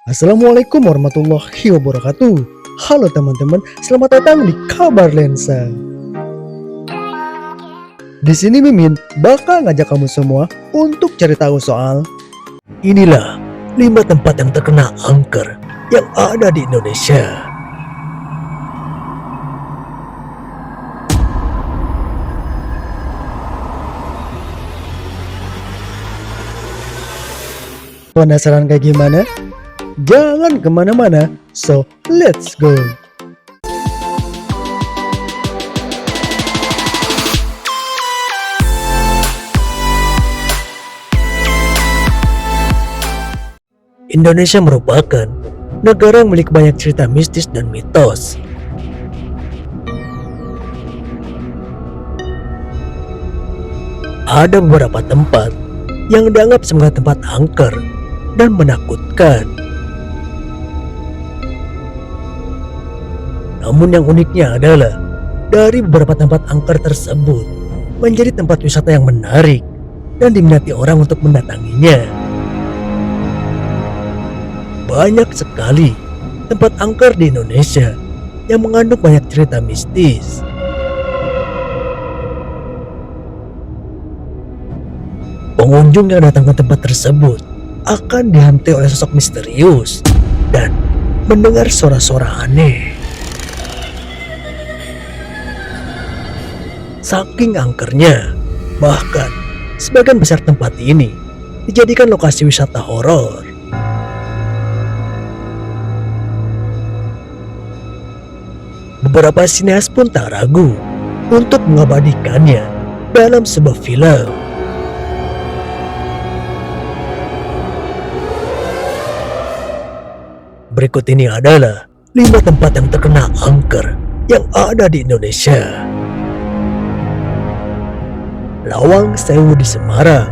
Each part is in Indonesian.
Assalamualaikum warahmatullahi wabarakatuh. Halo teman-teman, selamat datang di Kabar Lensa. Di sini Mimin bakal ngajak kamu semua untuk cari tahu soal Inilah 5 tempat yang terkena angker yang ada di Indonesia. Penasaran kayak gimana? Jangan kemana-mana, so let's go. Indonesia merupakan negara yang memiliki banyak cerita mistis dan mitos. Ada beberapa tempat yang dianggap sebagai tempat angker dan menakutkan. Namun yang uniknya adalah dari beberapa tempat angker tersebut menjadi tempat wisata yang menarik dan diminati orang untuk mendatanginya. Banyak sekali tempat angker di Indonesia yang mengandung banyak cerita mistis. Pengunjung yang datang ke tempat tersebut akan dihantui oleh sosok misterius dan mendengar suara-suara aneh. Saking angkernya, bahkan sebagian besar tempat ini dijadikan lokasi wisata horor. Beberapa sineas pun tak ragu untuk mengabadikannya dalam sebuah film. Berikut ini adalah 5 tempat yang terkena angker yang ada di Indonesia. Lawang Sewu di Semarang.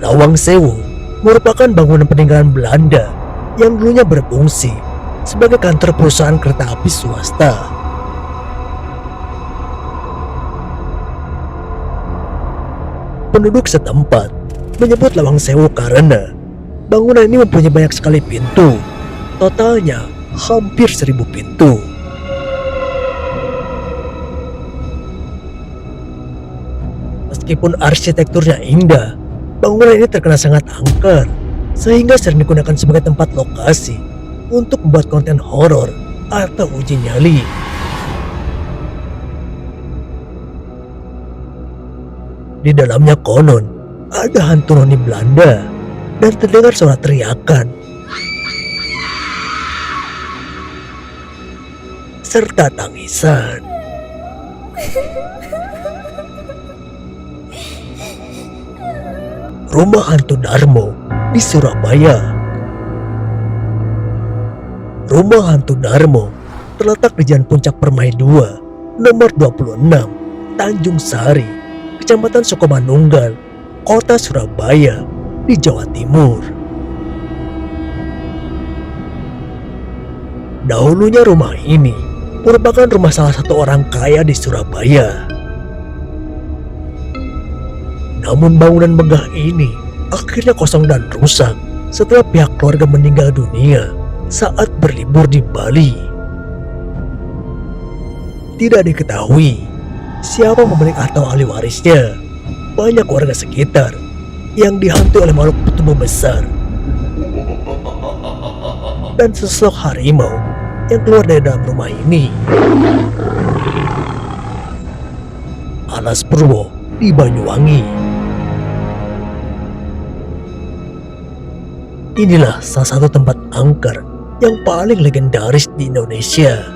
Lawang Sewu merupakan bangunan peninggalan Belanda yang dulunya berfungsi sebagai kantor perusahaan kereta api swasta. Penduduk setempat menyebut Lawang Sewu karena bangunan ini mempunyai banyak sekali pintu, totalnya hampir 1000 pintu. Meskipun arsitekturnya indah, bangunan ini terkenal sangat angker, sehingga sering digunakan sebagai tempat lokasi untuk membuat konten horor atau uji nyali. Di dalamnya konon ada hantu noni Belanda dan terdengar suara teriakan serta tangisan. Rumah hantu Darmo di Surabaya. Rumah hantu Darmo terletak di Jalan Puncak Permai 2, nomor 26, Tanjung Sari, Kecamatan Sukomanunggal, Kota Surabaya, di Jawa Timur. Dahulunya rumah ini merupakan rumah salah satu orang kaya di Surabaya. Namun bangunan megah ini akhirnya kosong dan rusak setelah pihak keluarga meninggal dunia saat berlibur di Bali. Tidak diketahui siapa pemilik atau ahli warisnya. Banyak warga sekitar yang dihantui oleh makhluk bertubuh besar dan sosok harimau yang keluar dari dalam rumah ini. Alas Purwo di Banyuwangi. Inilah salah satu tempat angker yang paling legendaris di Indonesia.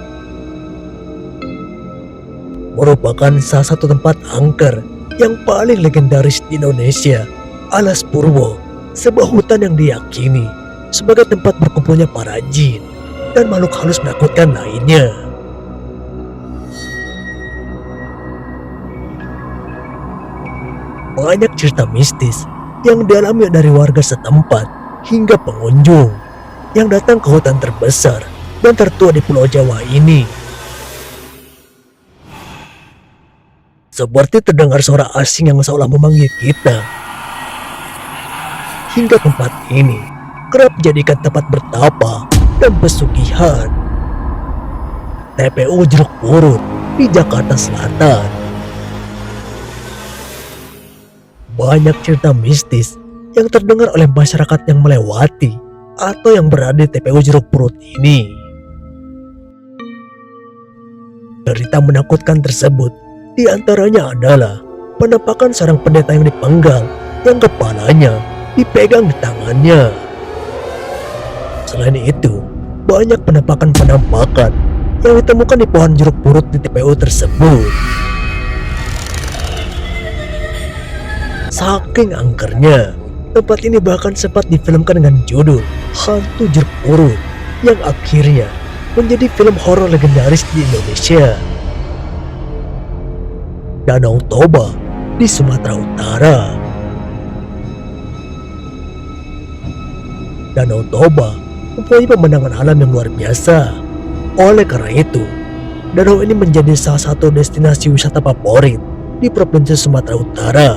Merupakan salah satu tempat angker yang paling legendaris di Indonesia, Alas Purwo, sebuah hutan yang diyakini sebagai tempat berkumpulnya para jin dan makhluk halus menakutkan lainnya. Banyak cerita mistis yang dialami dari warga setempat hingga pengunjung yang datang ke hutan terbesar dan tertua di Pulau Jawa ini. Seperti terdengar suara asing yang seolah memanggil kita. hingga tempat ini kerap dijadikan tempat bertapa dan pesugihan. TPU Jeruk Purut di Jakarta Selatan. Banyak cerita mistis yang terdengar oleh masyarakat yang melewati atau yang berada di TPU Jeruk Purut ini. Cerita menakutkan tersebut diantaranya adalah penampakan seorang pendeta yang dipenggal yang kepalanya dipegang di tangannya. Selain itu, banyak penampakan-penampakan yang ditemukan di pohon jeruk purut di TPU tersebut. Saking angkernya, tempat ini bahkan sempat difilmkan dengan judul Hantu Jeruk Purut yang akhirnya menjadi film horor legendaris di Indonesia. Danau Toba di Sumatera Utara. Danau Toba mempunyai pemandangan alam yang luar biasa. Oleh karena itu, danau ini menjadi salah satu destinasi wisata favorit di Provinsi Sumatera Utara.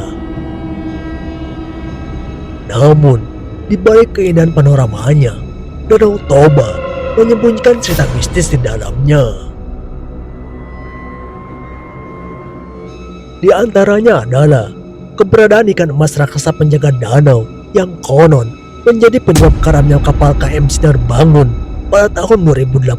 Namun, di balik keindahan panoramanya, Danau Toba menyembunyikan cerita mistis di dalamnya. Di antaranya adalah keberadaan ikan emas raksasa penjaga danau yang konon menjadi penyebab karamnya kapal KM Sinar Bangun pada tahun 2018.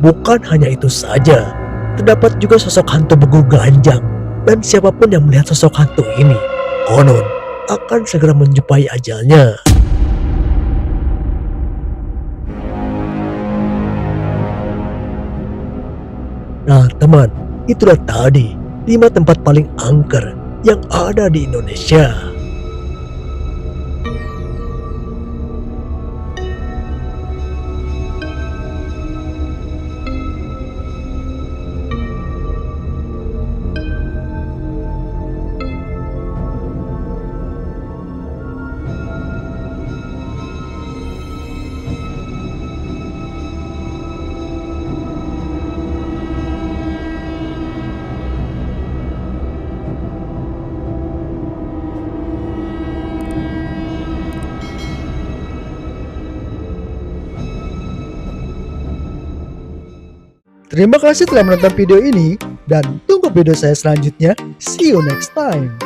Bukan hanya itu saja, terdapat juga sosok hantu Begu Ganjang, dan siapapun yang melihat sosok hantu ini konon akan segera menjumpai ajalnya. Nah teman, itulah tadi 5 tempat paling angker yang ada di Indonesia. Terima kasih telah menonton video ini dan tunggu video saya selanjutnya. See you next time.